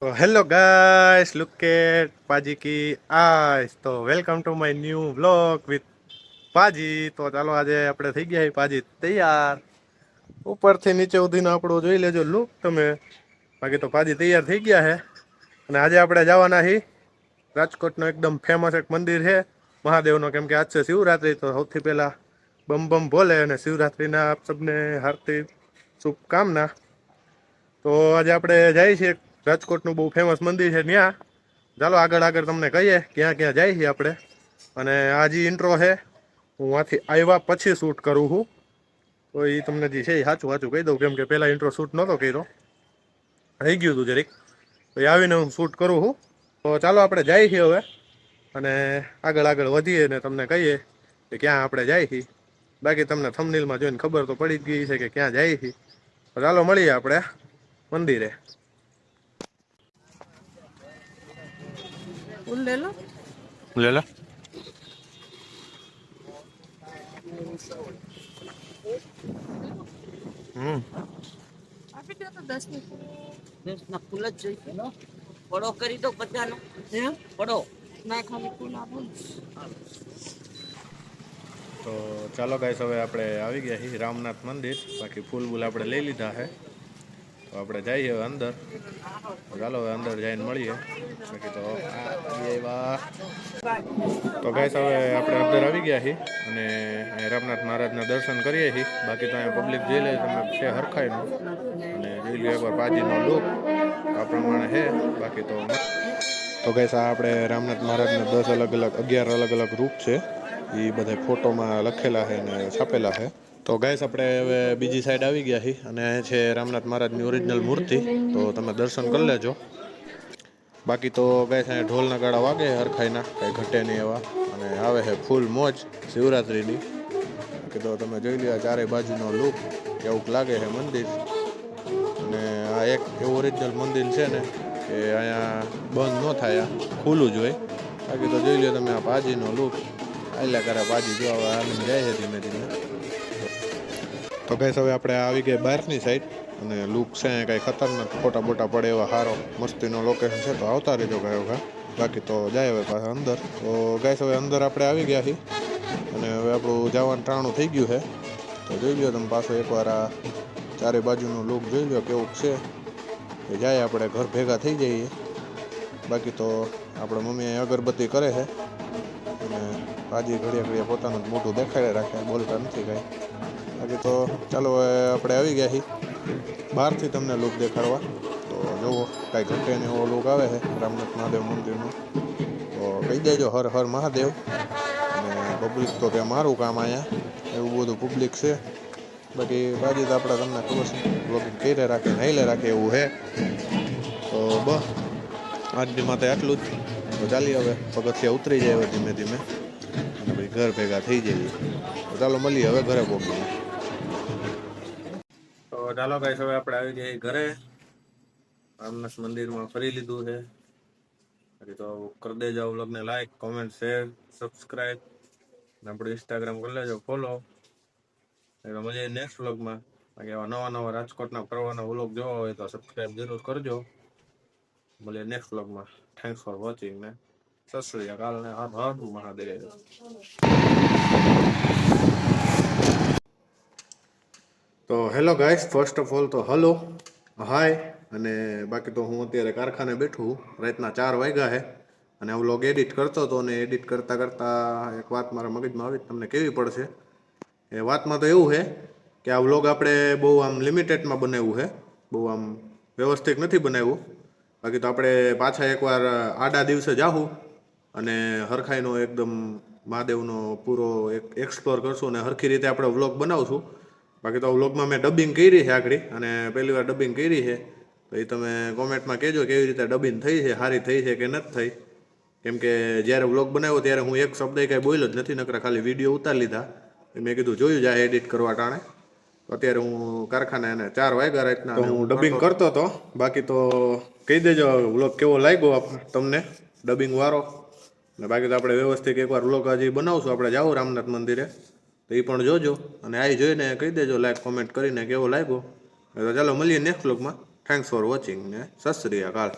तो hello guys, look at पाजी की आइस। तो welcome to my new vlog with Paaji. તો ચાલો આજે આપણે થઈ ગયા પાજી તૈયાર. ઉપરથી નીચે સુધીનો આપણો જોઈ લેજો લુક તમે. બાકી તો પાજી તૈયાર થઈ ગયા છે. અને આજે આપણે જવાના છીએ રાજકોટનો એકદમ ફેમસ એક મંદિર છે મહાદેવનો, કેમ કે આજ છે શિવરાત્રિ. તો સૌથી પહેલાં બમ બમ ભોલે અને શિવરાત્રિના આપ સબને હાર્દિક શુભકામના. તો આજે આપણે જઈએ છીએ રાજકોટનું બહુ ફેમસ મંદિર છે ત્યાં. ચાલો આગળ આગળ તમને કહીએ ક્યાં ક્યાં જાય છીએ આપણે. અને આ જે ઇન્ટ્રો છે હું આથી આવ્યા પછી શૂટ કરું છું. તો એ તમને જે છે એ સાચું સાચું કહી દઉં, કેમ કે પહેલાં ઇન્ટ્રો શૂટ નહોતો કર્યો, રહી ગયું હતું જરીક. તો એ આવીને હું શૂટ કરું છું. તો ચાલો આપણે જઈએ છીએ હવે અને આગળ આગળ વધીએ ને તમને કહીએ કે ક્યાં આપણે જઈએ છીએ. બાકી તમને થંબનેલમાં જોઈને ખબર તો પડી જ ગઈ છે કે ક્યાં જઈએ છીએ. તો ચાલો મળીએ આપણે મંદિરે. ले लो ले लो. આપી દો તો 10 ની 10 ના ફૂલ જ જોઈએ. પડો કરી દો બધાનો. પડો ના ખાલી ફૂલ આપો. તો ચાલો ગાઈસ, હવે આપણે આવી ગયા છીએ રામનાથ મંદિર. બાકી ફૂલ બૂલ આપણે લઈ લીધા છે. તો આપણે જઈએ હવે અંદર. ચાલો હવે અંદર જઈને મળીએ. બાકી તો તો ગાઈસ હવે આપણે અંદર આવી ગયા છીએ અને રામનાથ મહારાજના દર્શન કરીએ છીએ. બાકી તો અહીંયા પબ્લિક જોઈ લે તમે છે હરખાઈનું. અને જોઈ લો એકવાર પાજીનો લુક આ પ્રમાણે છે. બાકી તો ગાઈસ આ આપણે રામનાથ મહારાજના 11 અલગ અલગ રૂપ છે. એ બધા ફોટોમાં લખેલા છે અને છાપેલા છે. તો ગાઈસ આપણે હવે બીજી સાઈડ આવી ગયા છીએ અને અહીં છે રામનાથ મહારાજની ઓરિજિનલ મૂર્તિ. તો તમે દર્શન કરી લેજો. બાકી તો ગાઈસ અહીંયા ઢોલના ગાળા વાગે હરખાઈના, કાંઈ ઘટે નહીં એવા. અને આવે છે ફૂલ મોજ શિવરાત્રિની. બાકી તો તમે જોઈ લો ચારે બાજુનો લુક એવું લાગે છે મંદિર. અને આ એક એવું ઓરિજિનલ મંદિર છે ને કે અહીંયા બંધ ન થાય, ખુલ્લું જ હોય. બાકી તો જોઈ લો તમે આ પાજીનો લુક આયલા કરે. પાજી જો હવે આવીને જાય છે ધીમે ધીમે. તો ગાઈસ હવે આપણે આવી ગયા બહારની સાઈડ અને લુક છે કાંઈ ખતરનાક ફોટા બોટા પડે એવા સારો મસ્તીનો લોકેશન છે. તો આવતા રહેજો ઘા. બાકી તો જાય હવે પાછા અંદર. તો ગાઈસ હવે અંદર આપણે આવી ગયા છીએ અને હવે આપણું જવાનું ટાણું થઈ ગયું છે. તો જોઈ લો તમે પાછો એકવાર આ ચારે બાજુનું લુક જોઈ લો કેવું છે. એ જાય આપણે ઘર ભેગા થઈ જઈએ. બાકી તો આપણે મમ્મી અગરબત્તી કરે છે અને પાજી ઘડિયા પોતાનું મોટું દેખાડે રાખે, બોલતા નથી કાંઈ. બાકી તો ચાલો આપણે આવી ગયા છીએ બહારથી તમને લુક દેખાડવા. તો જુઓ કાંઈ ઘટે ને એવો લુક આવે છે રામનાથ મહાદેવ મંદિરનો. તો કહી દેજો હર હર મહાદેવ. અને પબ્લિક તો કે મારું કામ અહીંયા એવું બધું પબ્લિક છે. બાકી બાજી તો આપણે તમને ખબર છે બ્લોગિંગ કરી રાખે હાઈલે રાખે એવું છે. તો બસ આજની માટે આટલું જ. તો ચાલી હવે પગથિયા ઉતરી જાય હવે ધીમે ધીમે અને પછી ઘર ભેગા થઈ જઈએ. તો ચાલો મળીએ હવે ઘરે પહોંચીને. તો ચાલો ગાઈસ હવે આપણે આવી ગયા ઘરે. રામનાથ મંદિરમાં ફરી લીધું છે. બાકી તો કરી દેજો વ્લોગને લાઈક, કોમેન્ટ, શેર, સબસ્ક્રાઈબ. આપણું ઇન્સ્ટાગ્રામ કરી લેજો ફોલો. એટલે મળીએ નેક્સ્ટ વ્લોગમાં. બાકી આવા નવા રાજકોટના ફરવાના વ્લોગ જોવા હોય તો સબસ્ક્રાઈબ જરૂર કરજો. મળીએ નેક્સ્ટ વ્લોગમાં. થેન્ક્સ ફોર વોચિંગ ને સત શ્રી અકાલ ને હર હર મહાદેવ. તો hello guys, first of all તો હલો હાય. અને બાકી તો હું અત્યારે કારખાને બેઠું. રાતના 4 વાગ્યા છે અને આ વ્લોગ એડિટ કરતો હતો. અને એડિટ કરતાં કરતાં એક વાત મારા મગજમાં આવી તમને કેવી પડશે. એ વાતમાં તો એવું છે કે આ વ્લોગ આપણે બહુ આમ લિમિટેડમાં બનાવ્યું છે, બહુ આમ વ્યવસ્થિત નથી બનાવ્યું. બાકી તો આપણે પાછા એકવાર આડા દિવસે જાહું અને હરખાઈનો એકદમ મહાદેવનો પૂરો એક્સપ્લોર કરશું અને હરખી રીતે આપણે વ્લોગ બનાવશું. બાકી તો વ્લોગમાં મેં ડબિંગ કરી છે આગળ અને પહેલી વાર ડબિંગ કરી છે. તો એ તમે કોમેન્ટમાં કહેજો કેવી રીતે ડબિંગ થઈ છે, સારી થઈ છે કે નથી થઈ. કેમ કે જ્યારે વ્લોગ બનાવ્યો ત્યારે હું એક શબ્દ કાંઈ બોલ્યો જ નથી, નકરા ખાલી વિડીયો ઉતારી લીધા. મેં કીધું જોયું જાય એડિટ કરવા ટાણે. અત્યારે હું કારખાને અને 4 વાગ્યા રાતના હું ડબિંગ કરતો હતો. બાકી તો કહી દેજો વ્લોગ કેવો લાગ્યો તમને ડબિંગ વાળો. ને બાકી તો આપણે વ્યવસ્થિત એકવાર વ્લોગ હજી બનાવશું. આપણે જાવું રામનાથ મંદિરે તો એ પણ જોજો અને આ જોઈને કહી દેજો લાઈક કોમેન્ટ કરીને કેવો લાગ્યો. તો ચાલો મળીએ નેક્સ્ટ વ્લોગમાં. થેન્ક્સ ફોર વોચિંગ ને સત શ્રી અકાલ.